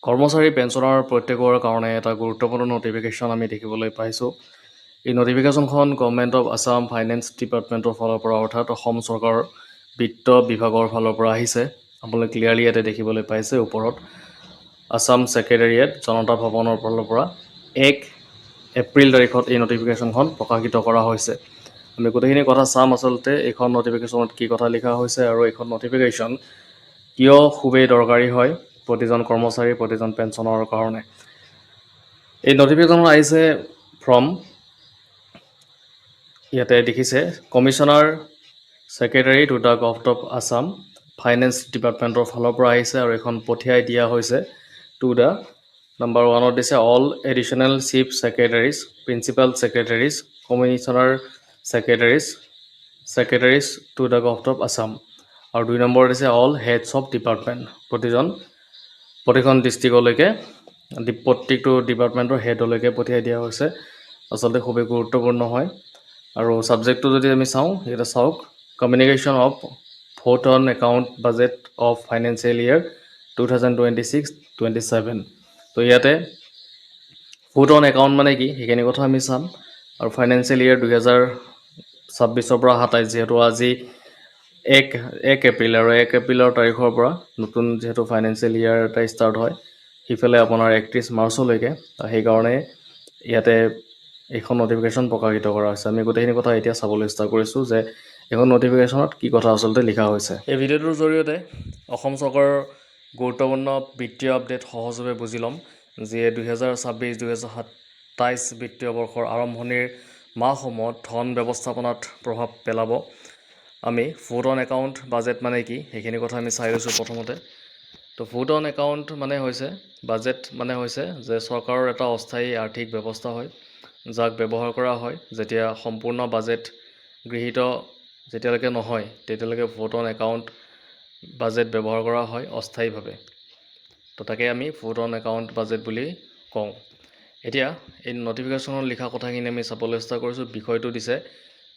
কৰ্মচাৰী পেঞ্চনৰ প্ৰত্যেকৰ কাৰণে এটা গুৰুত্বপূৰ্ণ নটিফিকেশ্যন আমি দেখিবলৈ পাইছোঁ। এই নটিফিকেশ্যনখন গভৰ্ণমেণ্ট অফ আছাম ফাইনেন্স ডিপাৰ্টমেণ্টৰ ফালৰ পৰা অৰ্থাৎ অসম চৰকাৰৰ বিত্ত বিভাগৰ ফালৰ পৰা আহিছে। আপোনালোকে ক্লিয়াৰলি ইয়াতে দেখিবলৈ পাইছে ওপৰত আছাম ছেক্ৰেটেৰিয়েট জনতা ভৱনৰ ফালৰ পৰা 1 এপ্ৰিল তাৰিখত এই নটিফিকেশ্যনখন প্ৰকাশিত কৰা হৈছে। আমি গোটেইখিনি কথা চাম আচলতে এইখন নটিফিকেশ্যনত কি কথা লিখা হৈছে আৰু এইখন নটিফিকেশ্যন কিয় খুবেই দৰকাৰী হয় প্ৰতিজন কৰ্মচাৰী প্ৰতিজন পেঞ্চনৰ কাৰণে। এই নটিফিকেশ্যন আহিছে ফ্ৰম ইয়াতে দেখিছে commissioner secretary two the government of Assam finance ডিপাৰ্টমেণ্টৰ ফালৰ পৰা আহিছে আৰু এখন পঠিয়াই দিয়া হৈছে টু দ্য নাম্বাৰ 1ত দিছে all additional chief secretaries principal secretaries commissioner secretaries to the government of Assam আৰু 2 নম্বৰত দিছে অল হেডছ অফ ডিপাৰ্টমেণ্ট প্ৰতিখন ডিষ্ট্ৰিক্টলৈকে প্ৰত্যেকটো ডিপাৰ্টমেণ্টৰ হেডলৈকে পঠিয়াই দিয়া হৈছে। আচলতে খুবেই গুৰুত্বপূৰ্ণ হয় আৰু ছাবজেক্টটো যদি আমি চাওঁ ইয়াতে চাওক communication of vote on account budget of financial year 2026-27। তো ইয়াতে ভোট অন একাউণ্ট মানে কি সেইখিনি কথা আমি চাম আৰু ফাইনেন্সিয়েল ইয়াৰ 2026 পৰা 27 যিহেতু আজি 1 এপ্ৰিল আৰু 1 এপ্ৰিলৰ তাৰিখৰ পৰা নতুন যিহেতু ফাইনেন্সিয়েল ইয়াৰ এটা ষ্টাৰ্ট হয় সিফালে আপোনাৰ 31 মাৰ্চলৈকে সেইকাৰণে ইয়াতে এইখন নটিফিকেশ্যন প্ৰকাশিত কৰা হৈছে। আমি গোটেইখিনি কথা এতিয়া চাবলৈ চেষ্টা কৰিছোঁ যে এইখন নটিফিকেশ্যনত কি কথা আচলতে লিখা হৈছে। এই ভিডিঅ'টোৰ জৰিয়তে অসম চৰকাৰৰ গুৰুত্বপূৰ্ণ বিত্তীয় আপডেট সহজভাৱে বুজি ল'ম যিয়ে 2026-2027 বিত্তীয় বৰ্ষৰ আৰম্ভণিৰ মাহসমূহত ধন ব্যৱস্থাপনাত প্ৰভাৱ পেলাব। আমি ভোট অন একাউণ্ট বাজেট মানে কি সেইখিনি কথা আমি চাই লৈছোঁ প্ৰথমতে। তো ভোট অন একাউণ্ট মানে হৈছে বাজেট মানে হৈছে যে চৰকাৰৰ এটা অস্থায়ী আৰ্থিক ব্যৱস্থা হয় যাক ব্যৱহাৰ কৰা হয় যেতিয়া সম্পূৰ্ণ বাজেট গৃহীত যেতিয়ালৈকে নহয় তেতিয়ালৈকে ভোট অন একাউণ্ট বাজেট ব্যৱহাৰ কৰা হয় অস্থায়ীভাৱে। তো তাকে আমি ভোট অন একাউণ্ট বাজেট বুলি কওঁ। এতিয়া এই নটিফিকেশ্যনত লিখা কথাখিনি আমি চাবলৈ চেষ্টা কৰিছোঁ। বিষয়টো দিছে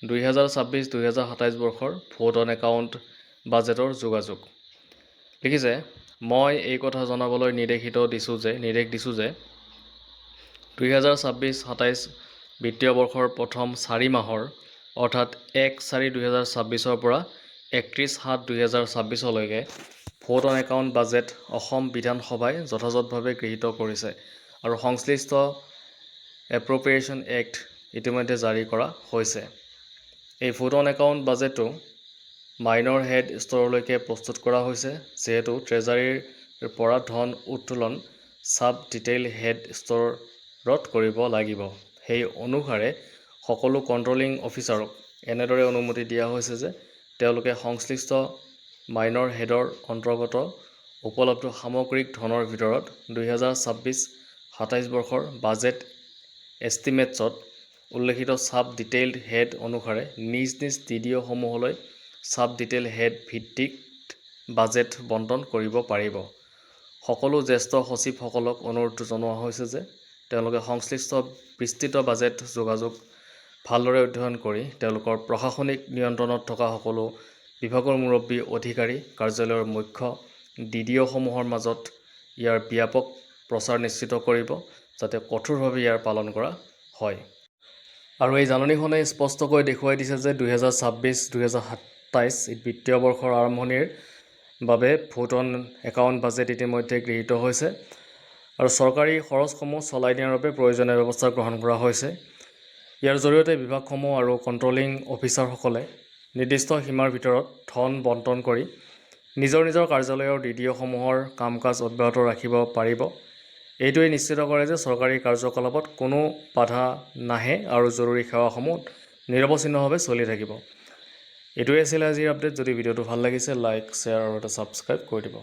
2026-2027 বৰ্ষৰ ভোট অন একাউণ্ট বাজেটৰ যোগাযোগ। লিখিছে মই এই কথা জনাবলৈ নিৰ্দেশ দিছোঁ যে 2026-27 বিত্তীয় বৰ্ষৰ প্ৰথম 4 মাহৰ অৰ্থাৎ 1/4/2026 পৰা 31/7/2026লৈকে vote on account budget Assam বিধানসভাই যথাযথভাৱে গৃহীত কৰিছে আৰু সংশ্লিষ্ট এপ্ৰপ্ৰিয়েশ্যন এক্ট ইতিমধ্যে জাৰি কৰা হৈছে। এই ভোট অন একাউণ্ট বাজেটটো মাইনৰ হেড স্তৰলৈকে প্ৰস্তুত কৰা হৈছে যিহেতু ট্ৰেজাৰীৰ পৰা ধন উত্তোলন ছাব ডিটেইল হেড স্তৰত কৰিব লাগিব। সেই অনুসাৰে সকলো কণ্ট্ৰলিং অফিচাৰক এনেদৰে অনুমতি দিয়া হৈছে যে তেওঁলোকে সংশ্লিষ্ট মাইনৰ হেডৰ অন্তৰ্গত উপলব্ধ সামগ্ৰিক ধনৰ ভিতৰত 2026-27 বৰ্ষৰ বাজেট এষ্টিমেটছত উল্লেখিত ছাব ডিটেইলড হেড অনুসাৰে নিজ DDO-সমূহলৈ ছাব ডিটেইল হেড ভিত্তিক বাজেট বণ্টন কৰিব পাৰিব। সকলো জ্যেষ্ঠ সচিবসকলক অনুৰোধ জনোৱা হৈছে যে তেওঁলোকে সংশ্লিষ্ট বিস্তৃত বাজেট যোগাযোগ ভালদৰে অধ্যয়ন কৰি তেওঁলোকৰ প্ৰশাসনিক নিয়ন্ত্ৰণত থকা সকলো বিভাগৰ মুৰব্বী অধিকাৰী কাৰ্যালয়ৰ মুখ্য DDO-সমূহৰ মাজত ইয়াৰ ব্যাপক প্ৰচাৰ নিশ্চিত কৰিব যাতে কঠোৰভাৱে ইয়াৰ পালন কৰা হয়। আৰু এই জাননীখনে স্পষ্টকৈ দেখুৱাই দিছে যে 2026-2027 বিত্তীয় বৰ্ষৰ আৰম্ভণিৰ বাবে ভোট অন একাউণ্ট বাজেট ইতিমধ্যে গৃহীত হৈছে আৰু চৰকাৰী খৰচসমূহ চলাই নিয়াৰ বাবে প্ৰয়োজনীয় ব্যৱস্থা গ্ৰহণ কৰা হৈছে। ইয়াৰ জৰিয়তে বিভাগসমূহ আৰু কণ্ট্ৰলিং অফিচাৰসকলে নিৰ্দিষ্ট সীমাৰ ভিতৰত ধন বণ্টন কৰি নিজৰ কাৰ্যালয়ৰ DDO-সমূহৰ কাম কাজ অব্যাহত ৰাখিব পাৰিব। এইটোৱে নিশ্চিত কৰে যে চৰকাৰী কাৰ্যকলাপত কোনো বাধা নাহে আৰু জৰুৰী সেৱাসমূহ নিৰৱচ্ছিন্নভাৱে চলি থাকিব। এইটোৱে আছিল আজিৰ আপডেট। যদি ভিডিঅ'টো ভাল লাগিছে লাইক শ্বেয়াৰ আৰু এটা ছাবস্ক্ৰাইব কৰি দিব।